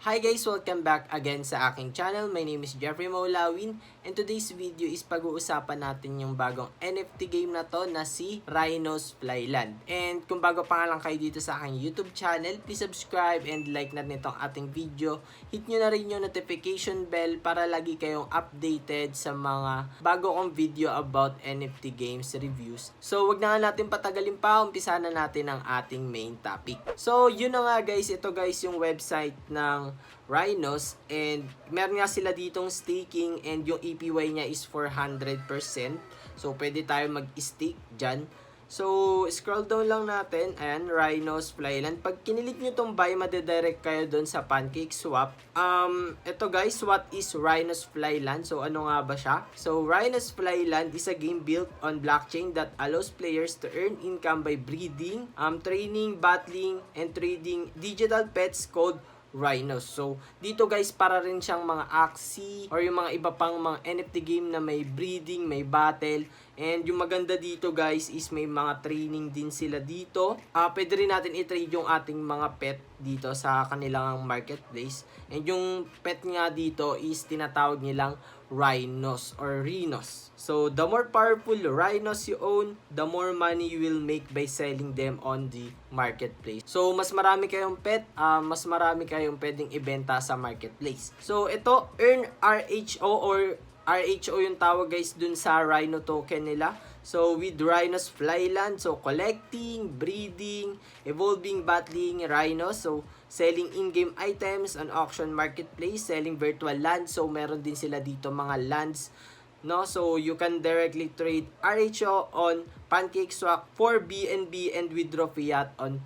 Hi guys! Welcome back again sa aking channel. My name is Jeefrey and today's video is pag-uusapan natin yung bagong NFT game na to na si RHINOS FLYLAND. And kung bago pa nga lang kayo dito sa aking YouTube channel, please subscribe and like na nitong ating video. Hit nyo na rin yung notification bell para lagi kayong updated sa mga bago kong video about NFT games reviews. So wag na nga natin patagalin pa, umpisa na natin ang ating main topic. So yun na nga guys, ito guys yung website ng RHINOS and meron nga sila ditong staking and yung APY niya is 400%. So pwede tayo mag-stake dyan. So scroll down lang natin. Ayan, RHINOS FLYLAND. Pag kinilik nyo tong buy, madedirect kayo doon sa PancakeSwap. Ito guys, what is RHINOS FLYLAND? So ano nga ba siya? So RHINOS FLYLAND is a game built on blockchain that allows players to earn income by breeding, training, battling, and trading digital pets called RHINOS. So, dito guys, para rin siyang mga Axie or yung mga iba pang mga NFT game na may breeding, may battle. And yung maganda dito guys is may mga training din sila dito. Pwede rin natin i-trade yung ating mga pet dito sa kanilang marketplace. And yung pet nga dito is tinatawag nilang RHINOS or RHINOS. So, the more powerful RHINOS you own, the more money you will make by selling them on the marketplace. So, mas marami kayong pet, mas marami kayong pwedeng ibenta sa marketplace. So, ito, earn RHO or RHO yung tawag guys dun sa Rhino token nila. So, with RHINOS FLYLAND, so collecting, breeding, evolving, battling rhinos. So, selling in-game items on auction marketplace, selling virtual lands. So, meron din sila dito mga lands. No, so you can directly trade RHO on PancakeSwap for BNB and withdraw fiat on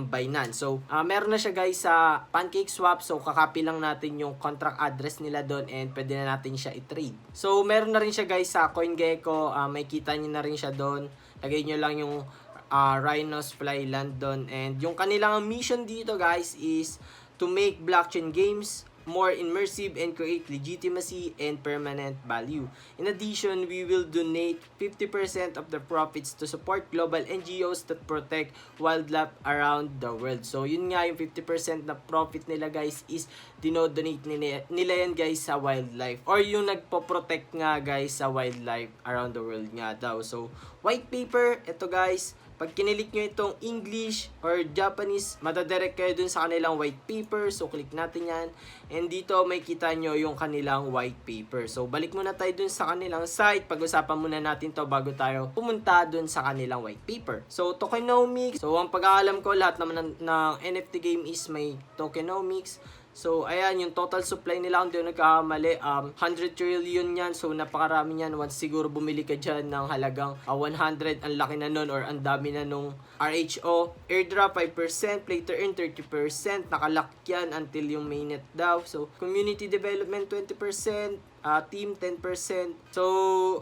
Binance. So meron na siya guys sa PancakeSwap. So kakopy lang natin yung contract address nila doon and pwede na natin siya i-trade. So meron na rin siya guys sa CoinGecko. May kita niyo na rin siya doon. Lagay niyo lang yung RHINOS FLYLAND doon. And yung kanilang mission dito guys is to make blockchain games more immersive and create legitimacy and permanent value. In addition, we will donate 50% of the profits to support global NGOs that protect wildlife around the world. So, yun nga yung 50% na profit nila guys is dinodonate nila yan guys sa wildlife. Or yung nagpo-protect nga guys sa wildlife around the world nga daw. So, white paper, ito guys, pag kinilik nyo itong English or Japanese, madadirect kayo dun sa kanilang white paper. So, click natin yan. And dito, may kita nyo yung kanilang white paper. So, balik muna tayo dun sa kanilang site. Pag-usapan muna natin to bago tayo pumunta dun sa kanilang white paper. So, tokenomics. So, ang pag-aalam ko, lahat naman ng NFT game is may tokenomics. So, ayan, yung total supply nila, kung di nagkakamali, 100 trillion yan. So, napakarami yan. Once siguro bumili ka dyan ng halagang 100, ang laki na nun or ang dami na nung RHO. Airdrop 5%, play to earn 30%. Nakalock yan until yung mainnet daw. So, community development 20%. Team 10%. So,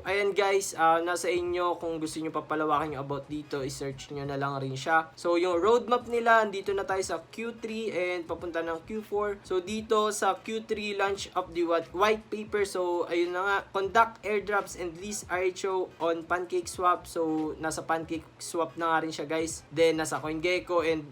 ayan guys, nasa inyo kung gusto nyo papalawakin yung about dito, i-search nyo na lang rin siya. So, yung roadmap nila, dito na tayo sa Q3 and papunta ng Q4. So, dito sa Q3, launch of the white paper. So, ayun na nga, conduct airdrops and list RHO on PancakeSwap. So, nasa PancakeSwap na nga rin siya guys. Then, nasa CoinGecko and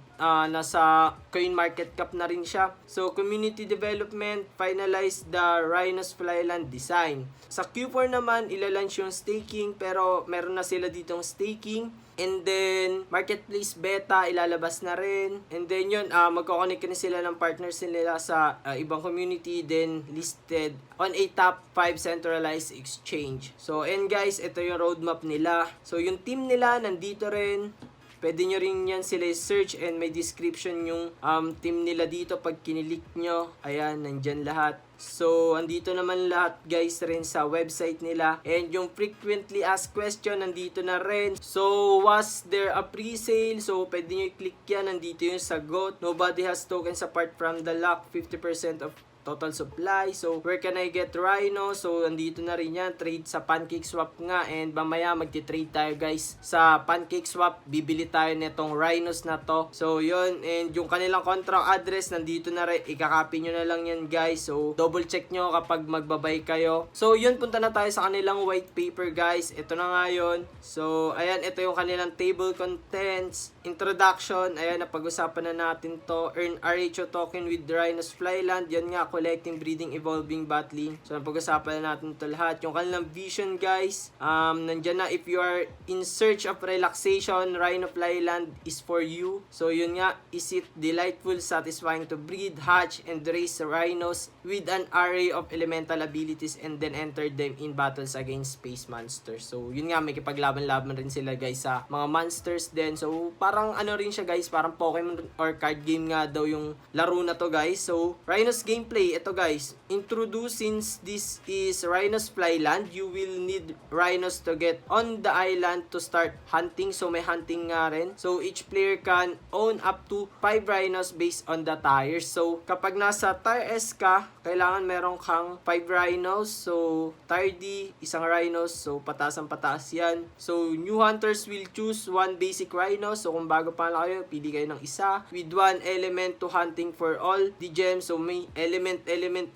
nasa CoinMarketCap na rin siya. So, community development, finalize the RHINOS FLYLAND design. Sa Q4 naman, ilalunch yung staking pero meron na sila ditong staking. And then, marketplace beta, ilalabas na rin. And then yun, magkoconnect na sila ng partners nila sa ibang community. Then, listed on a top 5 centralized exchange. So, and guys, ito yung roadmap nila. So, yung team nila, nandito rin. Pwede nyo rin yan sila search and may description yung team nila dito pag kinilik nyo. Ayan, nandyan lahat. So, andito naman lahat guys rin sa website nila. And yung frequently asked question, nandito na rin. So, was there a pre-sale? So, pwede nyo i-click yan. Nandito yung sagot. Nobody has tokens apart from the lock. 50% of total supply. So, where can I get rhino? So, andito na rin yan. Trade sa pancake swap nga. And mamaya magti-trade tayo guys sa pancake swap. Bibili tayo netong rhinos na to. So, yun. And yung kanilang contract address, nandito na rin. Ikakopy nyo na lang yan guys. So, double check nyo kapag magbabay kayo. So, yun. Punta na tayo sa kanilang white paper guys. Ito na nga yun. So, ayan. Ito yung kanilang table contents. Introduction. Ayan. Napag-usapan na natin to. Earn RHO token with RHINOS FLYLAND. Yan nga. Collecting, breeding, evolving, battling. So, napag-usapan na natin to lahat. Yung kanilang vision guys. Nandyan na. If you are in search of relaxation, RHINOS FLYLAND is for you. So, yun nga. Is it delightful, satisfying to breed, hatch, and raise rhinos with an array of elemental abilities and then enter them in battles against space monsters. So, yun nga, may kipaglaban-laban rin sila guys sa mga monsters din. So, parang ano rin siya guys, parang Pokemon or card game nga daw yung laro na to guys. So, Rhinos gameplay, ito guys. Introduce, since this is RHINOS FLYLAND, you will need rhinos to get on the island to start hunting. So, may hunting nga rin. So, each player can own up to 5 rhinos based on the tires. So, kapag nasa tire S ka, kailangan meron kang 5 rhinos. So, tire D, isang rhinos. So, pataas ang pataas yan. So, new hunters will choose one basic rhino. So, kung bago pa lang kayo, pili kayo ng isa. With one element to hunting for all the gems. So, may element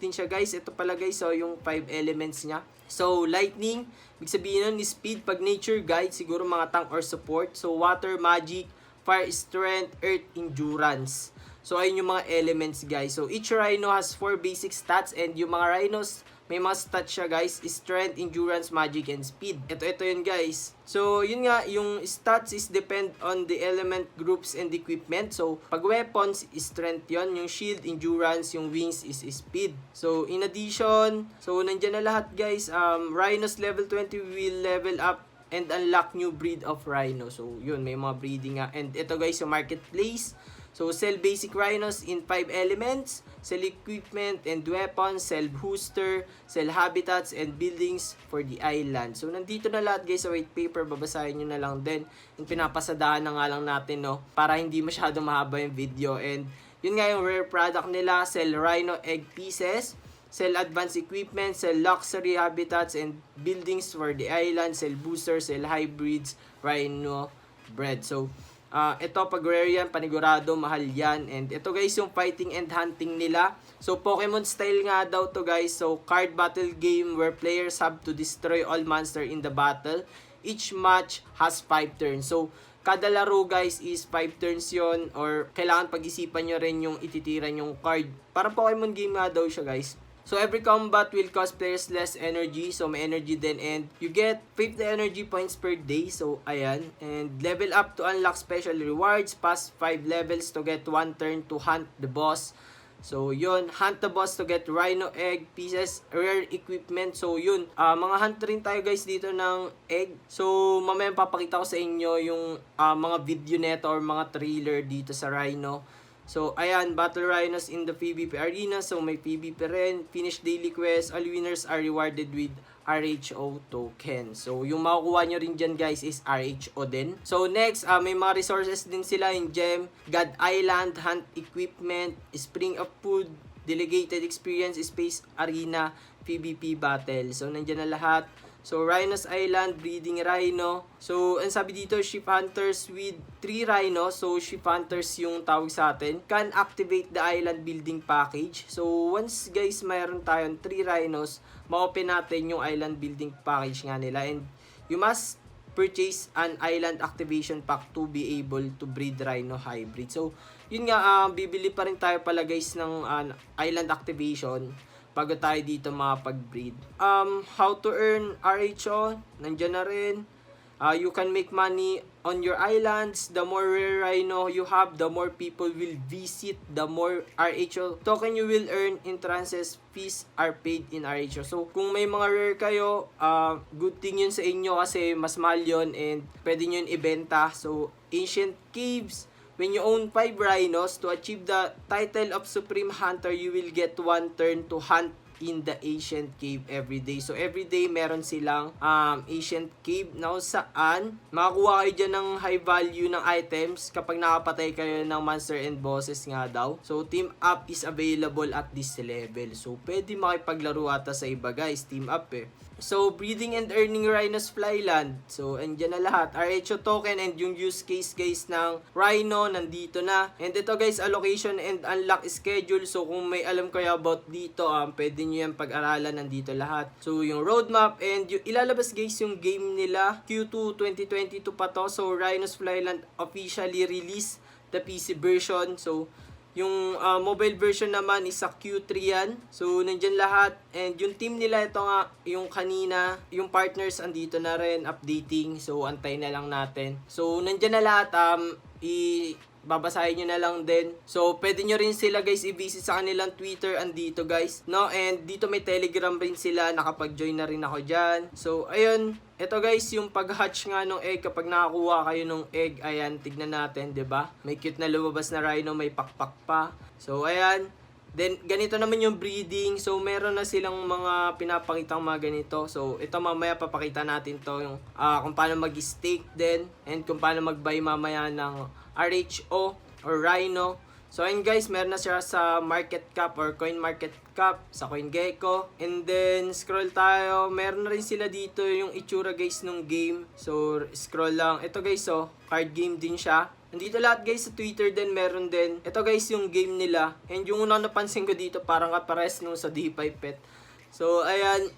din siya guys. Ito pala guys, so yung 5 elements niya. So, lightning, ibig sabihin nun is speed. Pag nature guide, siguro mga tank or support. So, water, magic, fire, strength, earth, endurance. So, ayun yung mga elements guys. So, each rhino has 4 basic stats and yung mga rhinos, may mga stats siya guys, strength, endurance, magic, and speed. Ito yun guys. So, yun nga, yung stats is depend on the element groups and equipment. So, pag weapons, strength yon. Yung shield, endurance, yung wings is speed. So, in addition, so, nandyan na lahat guys. Rhinos level 20 will level up and unlock new breed of rhino. So, yun, may mga breeding nga. And ito guys, yung marketplace. So, sell basic rhinos in 5 elements, sell equipment and weapons, sell booster, sell habitats and buildings for the island. So, nandito na lahat guys sa white paper, babasahin nyo na lang din. Yung pinapasadahan na nga lang natin, no, para hindi masyadong mahaba yung video. And, yun nga yung rare product nila, sell rhino egg pieces, sell advanced equipment, sell luxury habitats and buildings for the island, sell boosters, sell hybrids, rhino bread. So, ito pag rare yan, panigurado, mahal yan. And ito guys, yung fighting and hunting nila. So, Pokemon style nga daw to guys. So, card battle game where players have to destroy all monster in the battle. Each match has 5 turns. So, kada laro guys is 5 turns yon. Or kailangan pag-isipan nyo rin yung ititiran yung card. Parang Pokemon game nga daw siya guys. So, every combat will cost players less energy. So, may energy din. And you get 50 energy points per day. So, ayan. And level up to unlock special rewards. Pass 5 levels to get 1 turn to hunt the boss. So, yun. Hunt the boss to get rhino egg pieces, rare equipment. So, yun. Mga hunt rin tayo guys dito ng egg. So, mamaya papakita ko sa inyo yung mga video neto or mga trailer dito sa rhino. So, ayan, Battle Rhinos in the PvP arena. So, may PvP rin. Finish daily quest. All winners are rewarded with RHO token. So, yung makukuha nyo rin dyan guys is RHO din. So, next, may mga resources din sila in Gem, God Island, Hunt Equipment, Spring of Food, Delegated Experience, Space Arena, PvP Battle. So, nandyan na lahat. So, Rhinos Island, Breeding Rhino. So, ang sabi dito, Ship Hunters with 3 Rhinos. So, Ship Hunters yung tawag sa atin. Can activate the island building package. So, once guys, mayroon tayong 3 Rhinos, ma-open natin yung island building package nga nila. And you must purchase an island activation pack to be able to breed Rhino hybrid. So, yun nga, bibili pa rin tayo pala guys ng island activation bago tayo dito makapag-breed. How to earn RHO, nandyan na rin. You can make money on your islands. The more rare rhino you have, the more people will visit. The more RHO token you will earn. Entrances fees are paid in RHO. So, kung may mga rare kayo, good thing yun sa inyo kasi mas mahal yun and pwede nyo yun ibenta. So, Ancient Caves. When you own 5 rhinos, to achieve the title of Supreme Hunter, you will get 1 turn to hunt in the ancient cave everyday. So everyday meron silang ancient cave na kung saan makakuha kayo dyan ng high value ng items kapag nakapatay kayo ng monster and bosses nga daw. So team up is available at this level. So pwede makipaglaro ata sa iba guys, team up eh. So, breeding and earning RHINOS FLYLAND. So, andyan na lahat. RHO token and yung use case guys ng Rhino, nandito na. And ito guys, allocation and unlock schedule. So, kung may alam kayo about dito, pwede nyo yan pag-aralan, nandito lahat. So, yung roadmap and yung ilalabas guys yung game nila. Q2 2022 pa to. So, RHINOS FLYLAND officially released the PC version. So, yung mobile version naman is sa Q3 yan. So, nandyan lahat. And yung team nila, ito nga, yung kanina, yung partners andito na rin, updating. So, antay na lang natin. So, nandyan na lahat. Babasahin nyo na lang din. So, pwede nyo rin sila guys i-visit sa kanilang Twitter andito guys. No? And dito may Telegram rin sila. Nakapag-join na rin ako dyan. So, ayun. Ito guys, yung pag-hatch nga ng egg, kapag nakakuha kayo ng egg, ayan, tignan natin, 'di ba? May cute na lumabas na rhino, may pakpak pa. So, ayan. Then, ganito naman yung breeding. So, meron na silang mga pinapakitang mga ganito. So, ito mamaya papakita natin to yung kung paano mag-stake din and kung paano mag-buy mamaya ng RHO or Rhino. So, ayun guys, meron na siya sa market cap or coin market cap, sa CoinGecko. And then, scroll tayo. Meron na rin sila dito yung itsura guys nung game. So, scroll lang. Ito guys, oh, card game din siya. Nandito lahat guys sa Twitter din, meron din. Ito guys yung game nila. And yung unang napansin ko dito, parang kapares nung sa DeFi Pet. So, ayan,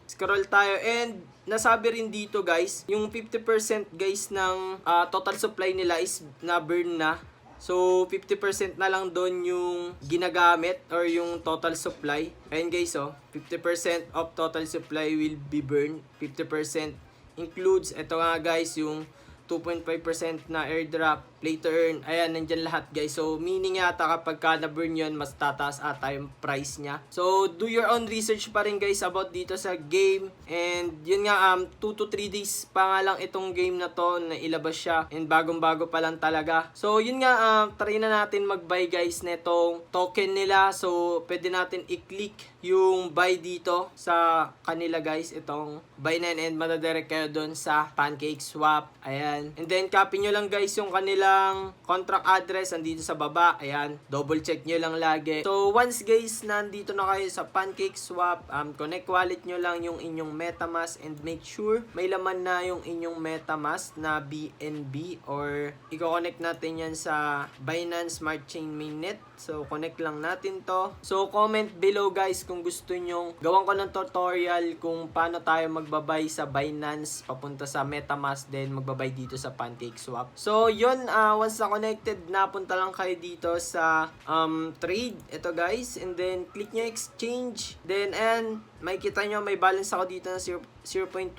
scroll tayo. And, nasabi rin dito guys, yung 50% guys ng total supply nila is na-burn na. So, 50% na lang doon yung ginagamit or yung total supply. Ayan guys, oh, 50% of total supply will be burned. 50% includes, ito nga guys, yung 2.5% na airdrop, play to earn. Ayan, nandyan lahat guys. So, meaning yata kapag ka na-burn yun, mas tataas ata yung price niya. So, do your own research pa rin guys about dito sa game. And yun nga, 2 to 3 days pa nga lang itong game na to na ilabas siya. And bagong-bago pa lang talaga. So, yun nga, try na natin mag-buy guys netong token nila. So, pwede natin i-click yung buy dito sa kanila guys. Itong buy na and madadirect kayo doon sa PancakeSwap. Ayan. And then, copy nyo lang guys yung kanilang contract address andito sa baba. Ayan. Double check nyo lang lagi. So, once guys, nandito na kayo sa PancakeSwap, connect wallet nyo lang yung inyong MetaMask and make sure may laman na yung inyong MetaMask na BNB or i-connect natin yan sa Binance Smart Chain Mainnet. So, connect lang natin to. So, comment below guys kung gusto nyong gawan ko ng tutorial kung paano tayo magbabay sa Binance papunta sa MetaMask then magbabay dito sa PancakeSwap. So, yun, once na connected, napunta lang kayo dito sa trade. Ito guys, and then click nyo exchange. Then, and makikita nyo may balance ako dito na 0.27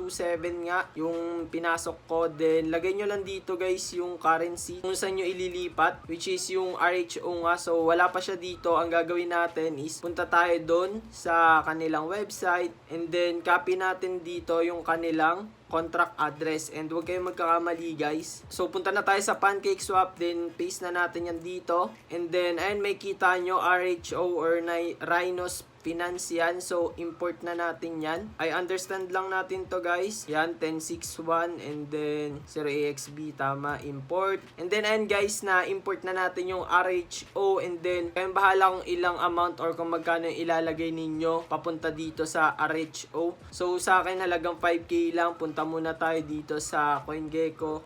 nga yung pinasok ko. Then, lagay nyo lang dito guys yung currency kung saan nyo ililipat, which is yung RHO nga. So, wala pa siya dito. Ang gagawin natin is punta tayo doon sa kanilang website and then copy natin dito yung kanilang contract address and huwag kayong magkakamali guys. So, punta na tayo sa PancakeSwap, then paste na natin yan dito. And then, ayun, may kita nyo RHO or RHINOS Finance yan. So, import na natin yan. I understand lang natin to guys. Yan, 1061 and then 0AXB, tama, import. And then, ayun guys, na import na natin yung RHO and then, kayong bahala kung ilang amount or kung magkano yung ilalagay ninyo papunta dito sa RHO. So, sa akin halagang 5K lang. Punta muna tayo dito sa CoinGecko,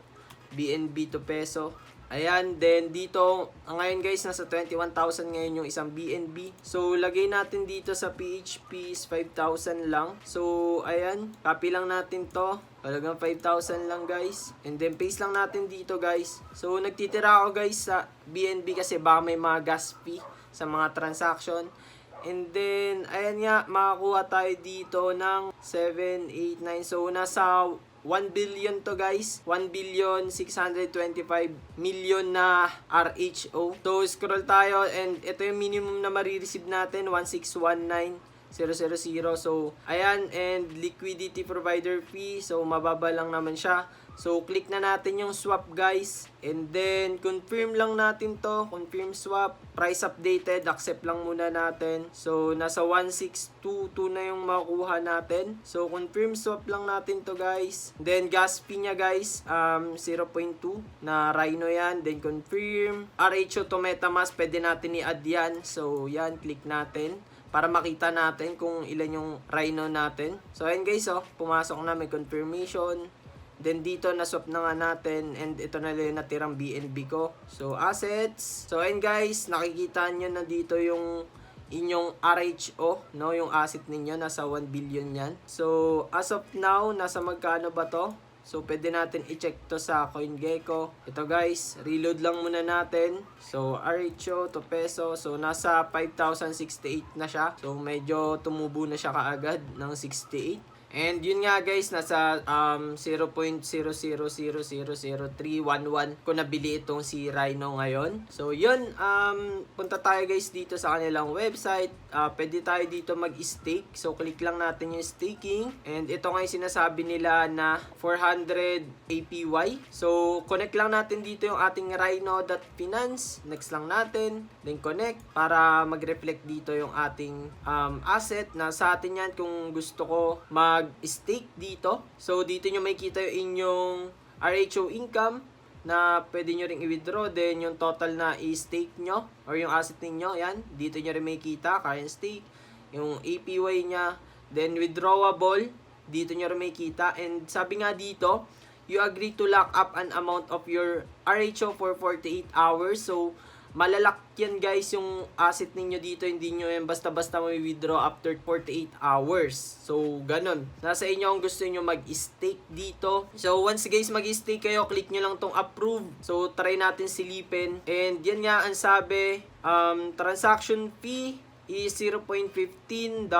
BNB to peso. Ayan, then dito, ngayon guys, nasa 21,000 ngayon yung isang BNB. So, lagay natin dito sa PHP is 5,000 lang. So, ayan, copy lang natin to. Talagang 5,000 lang guys. And then, paste lang natin dito guys. So, nagtitira ako guys sa BNB kasi baka may mga gas fee sa mga transaction. And then, ayan nga, makakuha tayo dito ng 7, 8, 9. So, nasa 1 billion to guys. 1,625,000,000 na RHO. So, scroll tayo and ito yung minimum na marireceive natin. 1619. So, ayan, and liquidity provider fee. So, mababa lang naman siya. So, click na natin yung swap, guys. And then, confirm lang natin to. Confirm swap. Price updated. Accept lang muna natin. So, nasa 1622 na yung makukuha natin. So, confirm swap lang natin to, guys. Then, gas fee niya, guys, 0.2 na Rhino yan. Then, confirm. RHO to MetaMask, pwede natin i-add yan. So, yan, click natin para makita natin kung ilan yung Rhino natin. So, ayan guys, pumasok na, may confirmation. Then, dito, na-swap na nga natin. And ito na lang yung natirang BNB ko. So, assets. So, ayan guys, nakikita nyo na dito yung inyong RHO, no? Yung asset ninyo, nasa 1 billion yan. So, as of now, nasa magkano ba to? So, pwede natin i-check to sa CoinGecko. Ito guys, reload lang muna natin. So, RHO to peso. So, nasa 5,068 na siya. So, medyo tumubo na siya kaagad ng 68. And yun nga guys, nasa 0.000000311 ko nabili itong si Rhino ngayon. So yun, punta tayo guys dito sa kanilang website. Pwede tayo dito mag-stake. So click lang natin yung staking. And ito nga yung sinasabi nila na 400 APY. So connect lang natin dito yung ating Rhino.finance. Next lang natin. Then connect para mag-reflect dito yung ating asset. Na sa atin yan kung gusto ko mag-stake dito. So, dito nyo makikita yung inyong RHO income na pwede nyo ring i-withdraw. Then, yung total na i-stake nyo or yung asset ninyo, yan. Dito nyo rin makikita, current stake, yung APY nya. Then, withdrawable, dito nyo rin makikita. And, sabi nga dito, you agree to lock up an amount of your RHO for 48 hours. So, malalak yan guys yung asset ninyo dito. Hindi nyo yan basta-basta may-withdraw after 48 hours. So, ganun. Nasa inyo kung gusto nyo mag-stake dito. So, once guys mag-stake kayo, click nyo lang tong approve. So, try natin silipin. And yan nga ang sabi, transaction fee is $0.15.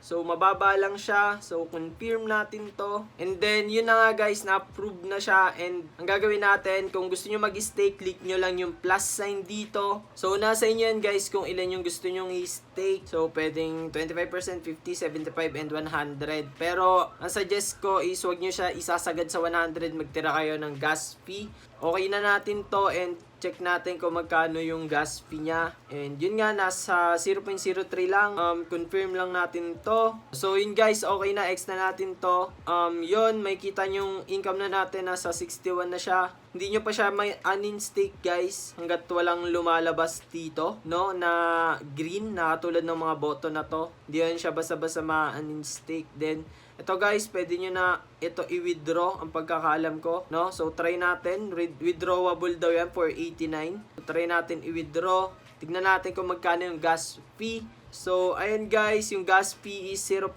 So, mababa lang siya. So, confirm natin to. And then, yun na nga guys, na-approve na siya. And, ang gagawin natin, kung gusto nyo mag-stake, click nyo lang yung plus sign dito. So, nasa inyo yan guys kung ilan yung gusto nyo i-stake. So, pwedeng 25%, 50, 75, and 100. Pero, ang suggest ko is huwag nyo siya isasagad sa 100. Magtira kayo ng gas fee. Okay na natin to and check natin kung magkano yung gas fee niya. And yun nga, nasa 0.03 lang. Confirm lang natin to. So yun guys, okay na, X na natin to. Yun, may kita yung income na natin, nasa 61 na siya. Hindi nyo pa siya may uninstake guys, hanggat walang lumalabas dito, no, na green, na katulad ng mga button na to. Hindi yan siya basta-basta ma-uninstake. Then, ito guys, pwede nyo na ito i-withdraw, ang pagkakaalam ko, no? So, try natin. Withdrawable daw yan for 89. So, try natin i-withdraw. Tignan natin kung magkano yung gas fee. So, ayan guys, yung gas fee is 0.0003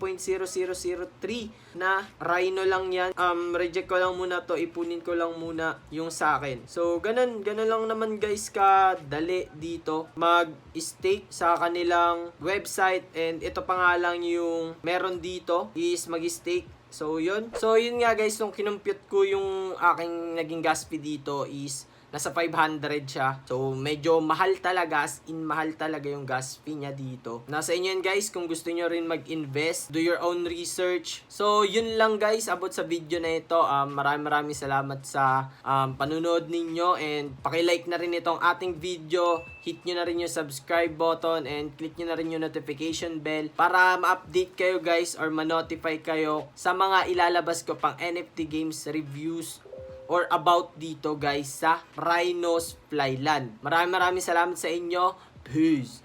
na Rhino lang yan. Reject ko lang muna to, ipunin ko lang muna yung sa akin. So, ganun lang naman guys kadali dito mag-stake sa kanilang website. And ito pa nga lang yung meron dito is mag-stake. So, yun. So, yun nga guys, nung kinumpute ko yung aking naging gas fee dito is nasa 500 siya. So, medyo mahal talaga. As in, mahal talaga yung gas fee niya dito. Nasa inyo yan guys, kung gusto nyo rin mag-invest, do your own research. So, yun lang guys about sa video na ito. Maraming salamat sa panunood ninyo. And pakilike na rin itong ating video. Hit nyo na rin yung subscribe button and click nyo na rin yung notification bell para ma-update kayo guys or ma-notify kayo sa mga ilalabas ko pang NFT games reviews or about dito guys sa RHINOS FLYLAND. Maraming salamat sa inyo. Peace!